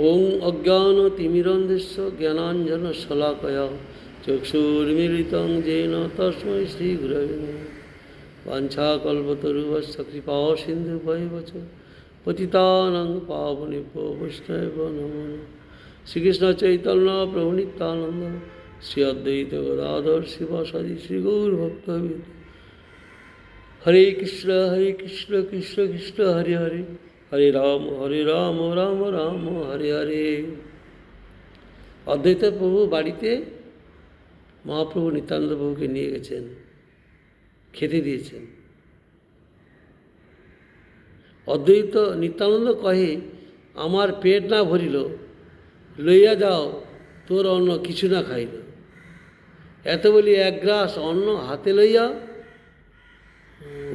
ওং অজ্ঞানতিমিরন্ধস্য জ্ঞানাঞ্জনশলাকয়া চক্ষুর্মিলিतं येन তস্मै শ্রীগুরবে নমঃ। বাঞ্ছাকল্পতরুভ্যশ্চ কৃপা সিন্ধুভ্যেব চ পতিতানাং পাবনেভ্যো বৈষ্ণবেভ্যো নমো নমঃ। শ্রীকৃষ্ণ চৈতন্য প্রভু নিত্যানন্দ শ্রী অদ্বৈত গদাধর শিবাসাদি শ্রীগৌরভক্তবৃন্দ। হরে কৃষ্ণ কৃষ্ণ কৃষ্ণ হরে হরে, হরে রাম রাম রাম হরে হরে। অদ্বৈত প্রভু বাড়িতে মহাপ্রভু নিত্যানন্দ প্রভুকে নিয়ে গেছেন, খেতে দিয়েছেন। অদ্বৈত নিত্যানন্দ কহে, আমার পেট না ভরিল, লইয়া যাও তোর অন্ন কিছু না খাইল। এত বলি এক গ্রাস অন্ন হাতে লইয়া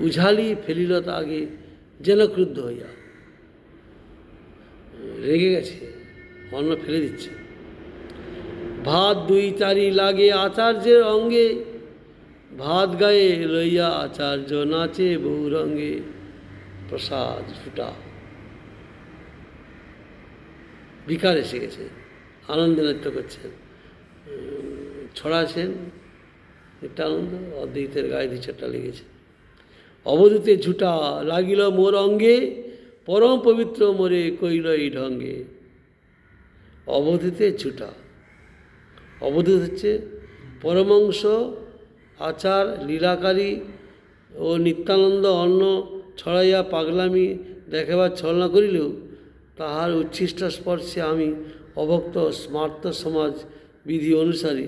উঝালি ফেলিল তাগে, যেন ক্রুদ্ধ হইয়া। রেগে গেছে, অন্ন ফেলে দিচ্ছে। ভাত দুই চারি লাগে আচার্যের অঙ্গে, ভাত গায়ে লইয়া আচার্য নাচে বহুরঙ্গে। প্রসাদ ফুটা, বিকার এসে গেছে, আনন্দে নৃত্য করছেন, ছড়াছেন নিত্যানন্দ। অদ্বৈতের গায়ে দু চারটা লেগেছে। অবধূতে ঝুটা লাগিল মোর অঙ্গে, পরম পবিত্র মোরে কইল এই ঢঙ্গে। অবধূতে ঝুটা, অবধূত হচ্ছে পরমংশ আচার লীলাকারী ও নিত্যানন্দ অন্ন ছড়াইয়া পাগলামি দেখাবার ছলনা করিলেও তাহার উচ্ছিষ্ট স্পর্শে আমি অভক্ত স্মার্ত সমাজ বিধি অনুসারে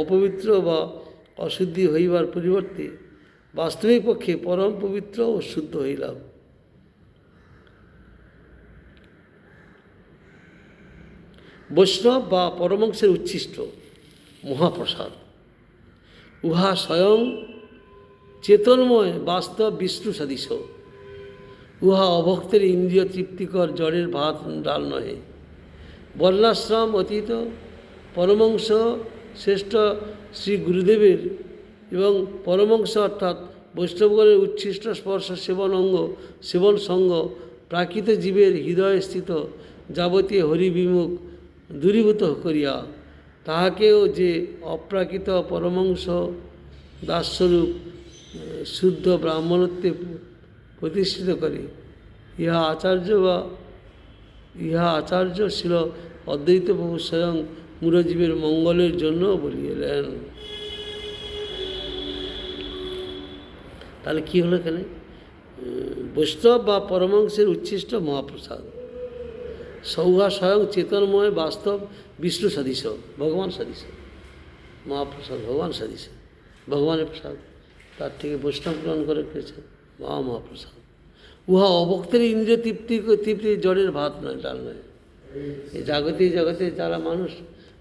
অপবিত্র বা অশুদ্ধি হইবার পরিবর্তে বাস্তবিক পক্ষে পরম পবিত্র ও শুদ্ধ হইলাম। বৈষ্ণব বা পরমংশের উচ্ছিষ্ট মহাপ্রসাদ, উহা স্বয়ং চেতনময় বাস্তব বিষ্ণু সদৃশ। উহা অভক্তের ইন্দ্রিয় তৃপ্তিকর জড়ের ভাত ডাল নহে। বর্ণাশ্রম অতীত পরমংশ শ্রেষ্ঠ শ্রী গুরুদেবের এবং পরমংশ অর্থাৎ বৈষ্ণবগণের উচ্ছিষ্ট স্পর্শ সেবন অঙ্গ সেবন সঙ্গ প্রাকৃত জীবের হৃদয়ে স্থিত যাবতীয় হরিবিমুখ দূরীভূত করিয়া তাহাকেও যে অপ্রাকৃত পরমংশ দাসস্বরূপ শুদ্ধ ব্রাহ্মণত্বে প্রতিষ্ঠিত করে, ইহা আচার্য ছিল অদ্বৈত প্রভু স্বয়ং মূঢ়জীবের মঙ্গলের জন্য বলিলেন। তাহলে কী হলো এখানে? বৈষ্ণব বা পরমাংশের উচ্ছিষ্ট মহাপ্রসাদ, সৌহা স্বয়ং চেতনময় বাস্তব বিষ্ণু সদৃশ, ভগবান সদৃশ। মহাপ্রসাদ ভগবান সদৃশ, ভগবানের প্রসাদ, তার থেকে বৈষ্ণব গ্রহণ করে পেয়েছেন মহাপ্রসাদ। উহা অভক্তের ইন্দ্রিয় তৃপ্তি জড়ের ভাত নয়, ডাল নয়। এই জগতে যারা মানুষ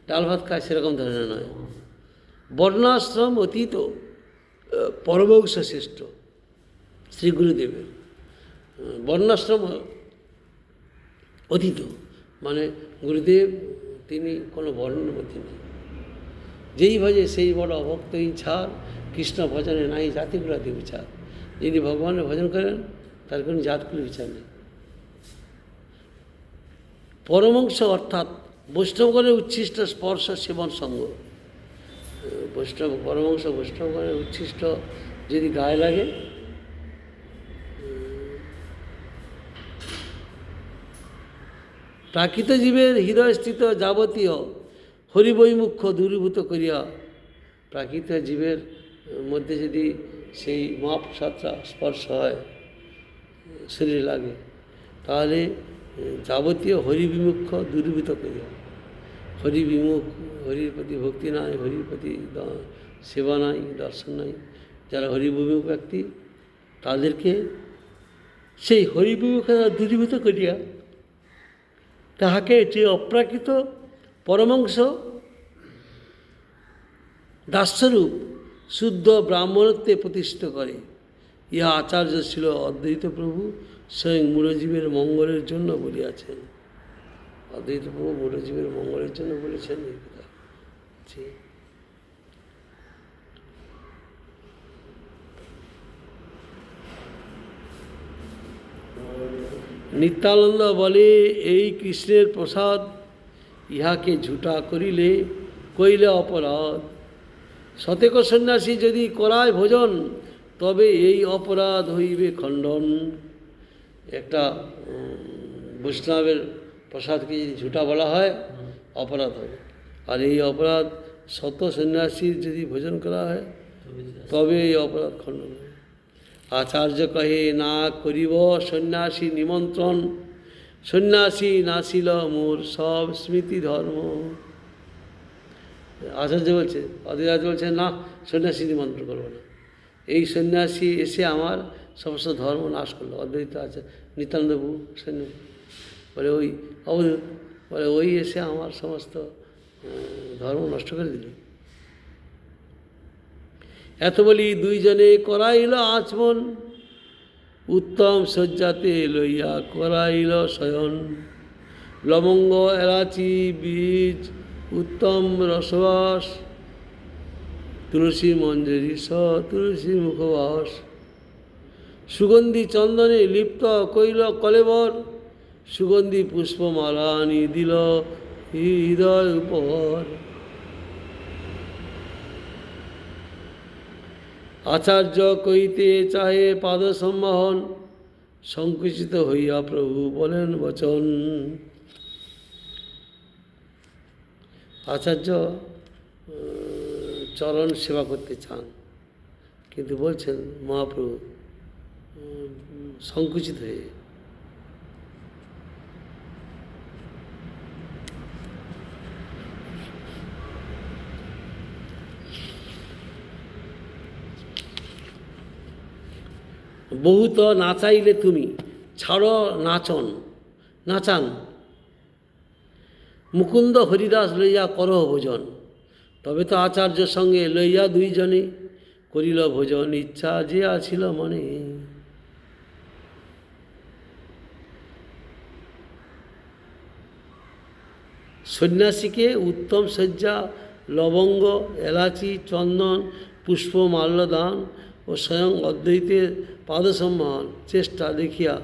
ডাল ভাত খায় সেরকম ধরনের নয়। বর্ণাশ্রম অতীত পরমংশ শ্রেষ্ঠ শ্রী গুরুদেবের, বর্ণাশ্রম অতীত মানে গুরুদেব তিনি কোনো বর্ণের মধ্যে নেই। যেই ভজে সেই বড় অভক্ত ছাড়, কৃষ্ণ ভজনে নাই জাতিকুলাদি বিচার। যিনি ভগবানের ভজন করেন তার কোনো জাতকুল বিচার নেই। পরমংশ অর্থাৎ বৈষ্ণবগণের উচ্ছিষ্ট স্পর্শ সেবন সঙ্গ। বৈষ্ণবগণের উচ্ছিষ্ট যদি গায়ে লাগে, প্রাকৃত জীবের হৃদয়স্থিত যাবতীয় হরিবৈমুখ্য দূরীভূত করিয়া, প্রাকৃত জীবের মধ্যে যদি সেই মহাপ্রসাদটা স্পর্শ হয়, শরীরে লাগে, তাহলে যাবতীয় হরিবিমুখ্য দূরীভূত করিয়া, হরিবিমুখ, হরির প্রতি ভক্তি নাই, হরির প্রতি সেবা নাই, দর্শন নাই, যারা হরিবিমুখ ব্যক্তি তাদেরকে সেই হরিবিমুখতা দূরীভূত করিয়া তাহাকে যে অপ্রাকৃত পরমাংশ দাসস্বরূপ শুদ্ধ ব্রাহ্মণত্বে প্রতিষ্ঠিত করে। ইহা আচার্য ছিল অদ্বৈত প্রভু স্বয়ং মূঢ়জীবের মঙ্গলের জন্য বলিয়াছেন। অদ্বৈত প্রভু মূঢ়জীবের মঙ্গলের জন্য বলেছেন এই কথা। নিত্যানন্দ বলে, এই কৃষ্ণের প্রসাদ, ইহাকে ঝুটা করিলে কইলে অপরাধ। শতেক সন্ন্যাসী যদি করায় ভোজন, তবে এই অপরাধ হইবে খণ্ডন। একটা বৈষ্ণবের প্রসাদকে যদি ঝুটা বলা হয়, অপরাধ হবে। আর এই অপরাধ শত সন্ন্যাসীর যদি ভোজন করা হয়, তবে এই অপরাধ খণ্ডন হবে। আচার্য কহে, না করিব সন্ন্যাসী নিমন্ত্রণ, সন্ন্যাসী নাছিল মোর সব স্মৃতি ধর্ম। আচার্য বলছে, অদ্বৈত বলছে, না সন্ন্যাসী নিমন্ত্রণ করবো না, এই এসে আমার সমস্ত ধর্ম নাশ করলো। অদ্বৈত আছে নিত্যানন্দ প্রভু সন্ন্যাসী বলে, ওই অবধূত বলে, ওই এসে আমার সমস্ত ধর্ম নষ্ট করে দিল। এত বলি দুইজনে করাইল আচমন, উত্তম শয্যাতে লইয়া করাইল শয়ন। লবঙ্গ এলাচি বীজ উত্তম রসবাস, তুলসী মঞ্জরি স তুলসী মুখবাস। সুগন্ধি চন্দনে লিপ্ত কইল কলেবর, সুগন্ধি পুষ্পমালা আনি দিল হৃদয় উপর। আচার্য কইতে চাহে পাদ সম্মোহন, সংকুচিত হইয়া প্রভু বলেন বচন। আচার্য চরণ সেবা করতে চান, কিন্তু বলছেন মহাপ্রভু সংকুচিত হয়ে। বহুত নাচাইলে তুমি ছাড়ো নাচান, মুকুন্দ হরিদাস লইয়া করহ ভোজন। তবে তো আচার্য সঙ্গে লইয়া দুইজনে করিল ভোজন, ইচ্ছা যে আছিল মনে। সন্ন্যাসীকে উত্তম শয্যা, লবঙ্গ এলাচি চন্দন পুষ্প মাল্যদান ও স্বয়ং অদ্বৈতের পাদসম্মান চেষ্টা দেখিয়া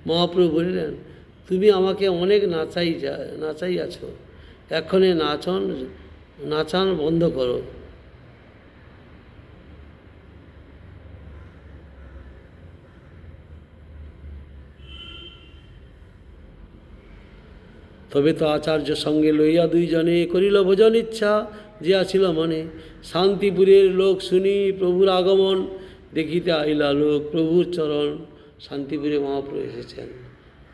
মহাপ্রভু বলিলেন, তুমি আমাকে অনেক নাচাইয়াছ, এক্ষণে নাচান বন্ধ করো। তবে তো আচার্য সঙ্গে লইয়া দুইজনে করিল ভোজন, ইচ্ছা যে আছিল মনে। শান্তিপুরের লোক শুনি প্রভুর আগমন, দেখিতে আইলা লোক প্রভুর চরণ। শান্তিপুরে মহাপ্রভু এসেছেন,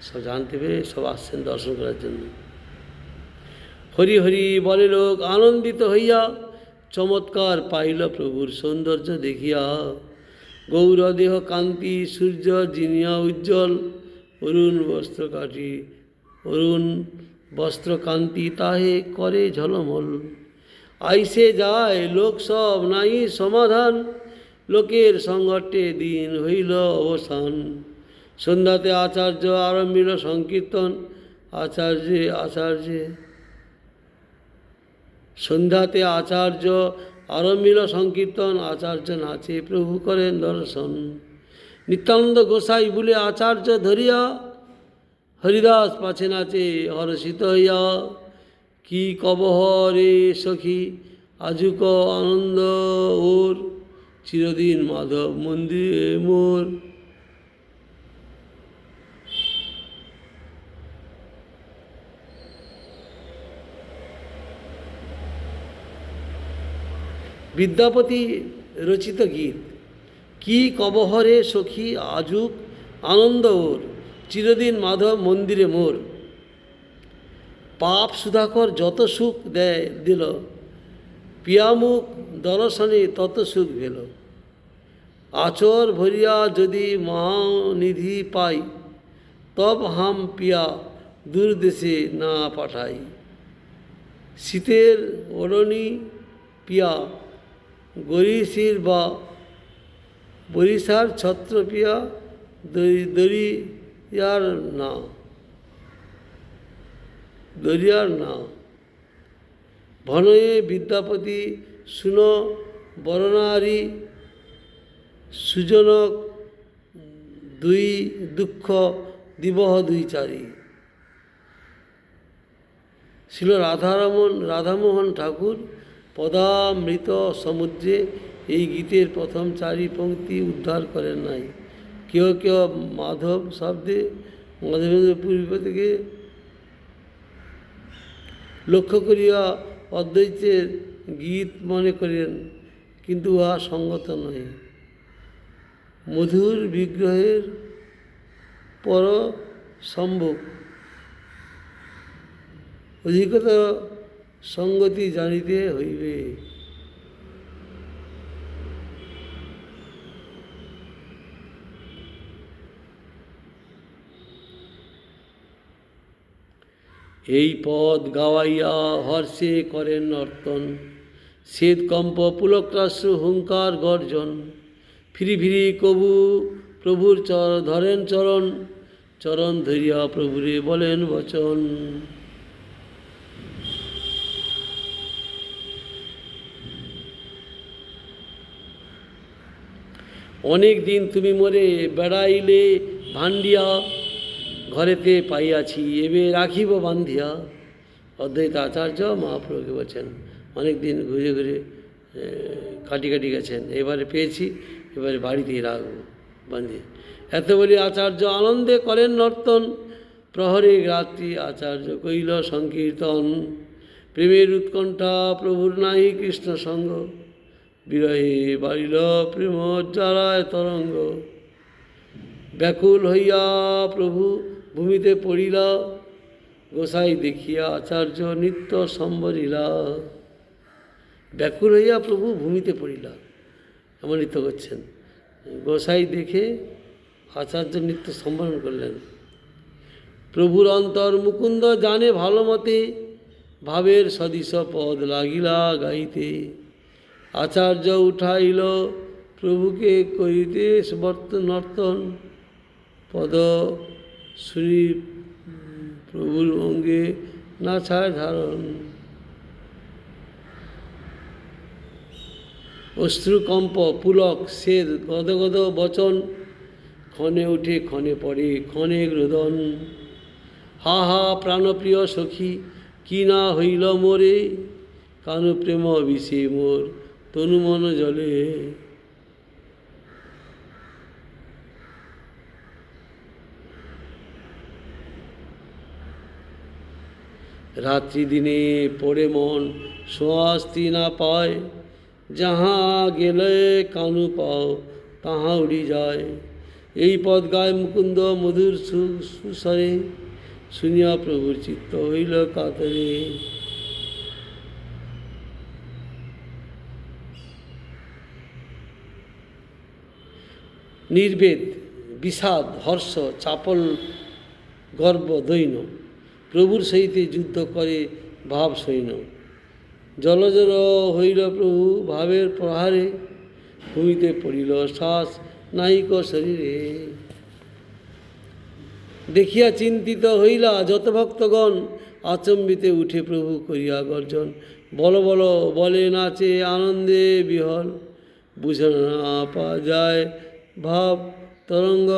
সব জানতে পেরে সব আসছেন দর্শন করার জন্য। হরি হরি বলে লোক আনন্দিত হইয়া, চমৎকার পাইল প্রভুর সৌন্দর্য দেখিয়া। গৌরদেহ কান্তি সূর্য জিনিয়া উজ্জ্বল, অরুণ বস্ত্র কান্তি তাহে করে ঝলমল। আইসে যায় লোক সব নাই সমাধান, লোকের সংকটে দিন হইল অবসান। সন্ধ্যাতে আচার্য আরম্ভিল সংকীর্তন, সন্ধ্যাতে আচার্য আরম্ভিল সংকীর্তন, আচার্য নাচে প্রভু করেন দর্শন। নিত্যানন্দ গোসাই বলে আচার্য ধরিয়া, হরিদাস পাছে নাচে হর্ষিত হইয়া। কি কবহ রে সখী আজুক আনন্দ ওর, চিরদিন মাধব মন্দিরে মোর। বিদ্যাপতি রচিত গীত। কি কবহরে সখী আজুক আনন্দ ওর, চিরদিন মাধব মন্দিরে মোর। পাপ সুধাকর যত সুখ দিল, পিয়ামুখ দর্শনে তত সুখ ভেল। আচর ভরিয়া যদি মহানিধি পাই, তব হাম পিয়া দূর দেশে না পাঠাই। শীতের ওড়নি পিয়া গরিশির বা বরিশার ছত্র পিয়া দরিয়ার না। ভনয়ে বিদ্যাপতি শুন বরণারি, সুজনক দুই দুঃখ দিবহ দুই চারি। ছিল রাধামোহন ঠাকুর পদামৃত সমুদ্রে এই গীতের প্রথম চারি পংক্তি উদ্ধার করেন নাই। কেউ কেউ মাধব শব্দে মাধবেন্দ্র পূর্ব থেকে লক্ষ্য করিয়া অদ্বৈতের গীত মনে করেন, কিন্তু উহা সঙ্গত নয়। মধুর বিগ্রহের পর সম্ভব অধিকতর সঙ্গতি জানিতে হইবে। এই পদ গাওয়াইয়া হর্ষে করেন নর্তন, শ্বেত কম্প পুলক্রাশ্রু হুঙ্কার গর্জন। ফিরি ফিরি কবু প্রভুর ধরেন চরণ, চরণ ধরিয়া প্রভুরে বলেন বচন। অনেক দিন তুমি মোরে বেড়াইলে ভান্ডিয়া, ঘরেতে পাইয়াছি এবে রাখিব বান্ধিয়া। অদ্বৈত আচার্য মহাপ্রভুকে বলছেন, অনেক দিন ঘুরে ঘুরে কাটি গেছেন, এবারে পেয়েছি, এবারে বাড়িতেই রাখব বান্ধিয়ে। এত বলি আচার্য আনন্দে করেন নর্তন, প্রহরে রাত্রি আচার্য কইল সংকীর্তন। প্রেমের উৎকণ্ঠা প্রভুর নাহি কৃষ্ণ সঙ্গ, বিরহে বাড়িল প্রেম জ্বালায় তরঙ্গ। ব্যাকুল হইয়া প্রভু ভূমিতে পড়িলা, গোসাই দেখিয়া আচার্য নিত্য সম্বরিলা। ব্যাকুল হইয়া প্রভু ভূমিতে পড়িলা, এমন নৃত্য করছেন। গোসাই দেখে আচার্য নিত্য সম্বরণ করলেন। প্রভুর অন্তর মুকুন্দ জানে ভালো মতে, ভাবের সদৃশ পদ লাগিলা গাইতে। আচার্য উঠাইল প্রভুকে করিতে নর্তন, পদ শুনি প্রভুর অঙ্গে নাছায় ধারণ। অশ্রুকম্প পুলক শ্বেত গদগদ বচন, ক্ষণে উঠে ক্ষণে পড়ে ক্ষণে রোদন। হা হা প্রাণপ্রিয় সখী কি না হইল মোরে, কানু প্রেম বিষে মোর তনু মন জলে। রাত্রি দিনে পড়ে মন সোয়াস্তি না পায়, যাহা গেলে কানু পাও তাহা উড়ি যায়। এই পদ গায় মুকুন্দ মধুর সুস্বরে, শুনিয়া প্রভুর চিত্ত হইল কাতরে। নির্বেদ বিষাদ হর্ষ চাপল গর্ব দৈন্য, প্রভুর সহিতে যুদ্ধ করে ভাব সৈন্য। জলজল হইল প্রভু ভাবের প্রহারে, ভূমিতে পড়িল শ্বাস নাহিক শরীরে। দেখিয়া চিন্তিত হইলা যত ভক্তগণ, আচম্বিতে উঠে প্রভু করিয়া গর্জন। বল বল বলে নাচে আনন্দে বিহল, বুঝে না পা যায় ভাব তরঙ্গ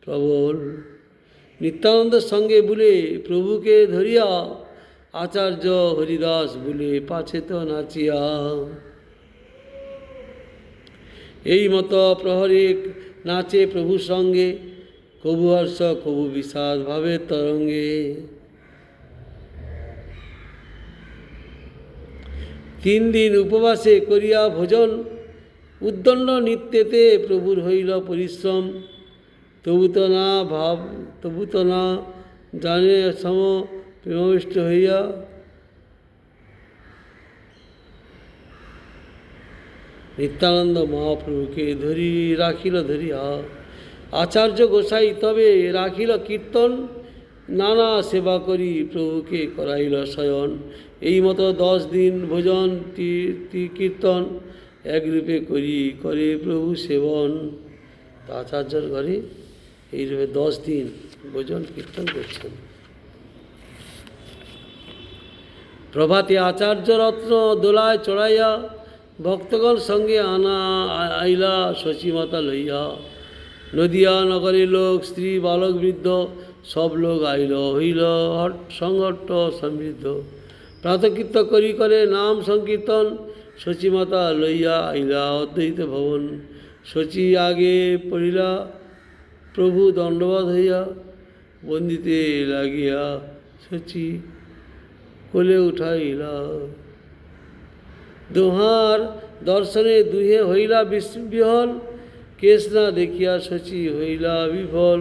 প্রবল। নিত্যানন্দের সঙ্গে বলে প্রভুকে ধরিয়া, আচার্য হরিদাস বলে পাছে তো নাচিয়া। এই মতো প্রহরে নাচে প্রভুর সঙ্গে, কবু হর্ষ কবু বিষাদ ভাবের তরঙ্গে। 3 দিন উপবাসে করিয়া ভোজন, উদ্দণ্ড নিত্যেতে প্রভুর হইল পরিশ্রম। তবু তো না জানে সম প্রেমবিষ্ট হইয়া। নিত্যানন্দ মহাপ্রভুকে রাখিল ধরিয়া, আচার্য গোসাই তবে রাখিল কীর্তন। নানা সেবা করি প্রভুকে করাইল শয়ন। এই মতো 10 দিন ভোজন কীর্তন, একরূপে করে প্রভু সেবন। আচার্যর ঘরে এইরূপে 10 দিন ভোজন কীর্তন করছেন। প্রভাতে আচার্য রত্ন দোলায় চড়াইয়া, ভক্তগণ সঙ্গে আইলা শচীমাতা লইয়া। নদিয়া নগরের লোক, স্ত্রী, বালক, বৃদ্ধ সব লোক আইল, হইল সংহট্ট সমৃদ্ধ। প্রাতকৃত্য করি করে নাম সংকীর্তন, শচীমাতা লইয়া আইলা অদ্বৈত ভবন। শচী আগে পড়িলা প্রভু দণ্ডবাদ হইয়া, বন্দিতে লাগিয়া শচী কোলে উঠাইলা। দোহার দর্শনে দুহে হইলা বিহল, কেশ না দেখিয়া শচী হইলা বিফল।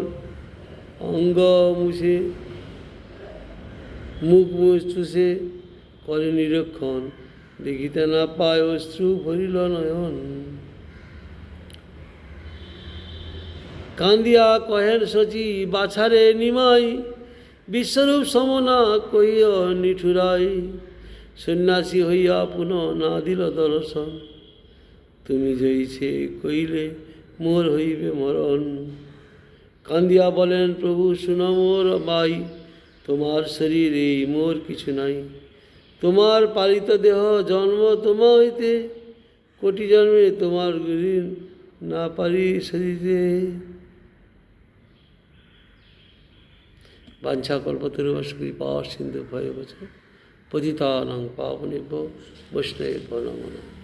অঙ্গ মুছে মুখ চুষে করে নিরীক্ষণ, দেখিতে না পায় অশ্রু ভরিল নয়ন। কান্দিয়া কহেন শচী বাছারে নিমাই, বিশ্বরূপ সমনা কহিও নিঠুরাই। সন্ন্যাসী হইয়া পুনঃ না দিল দর্শন, তুমি জয়ীছে কইলে মোর হইবে মরণ। কান্দিয়া বলেন প্রভু শুনো মোর বাই, তোমার শরীর এই মোর কিছু নাই। তোমার পালিত দেহ জন্ম তোমা হইতে, কোটি জন্মে তোমার ঋণ না পারি সরিতে। বাঞ্ছাকল্পতরুশ্চ কৃপা সিন্ধু ভয়বচ পতিতানাং পাবনেভ্যো বৈষ্ণবেভ্যো নমো নমঃ।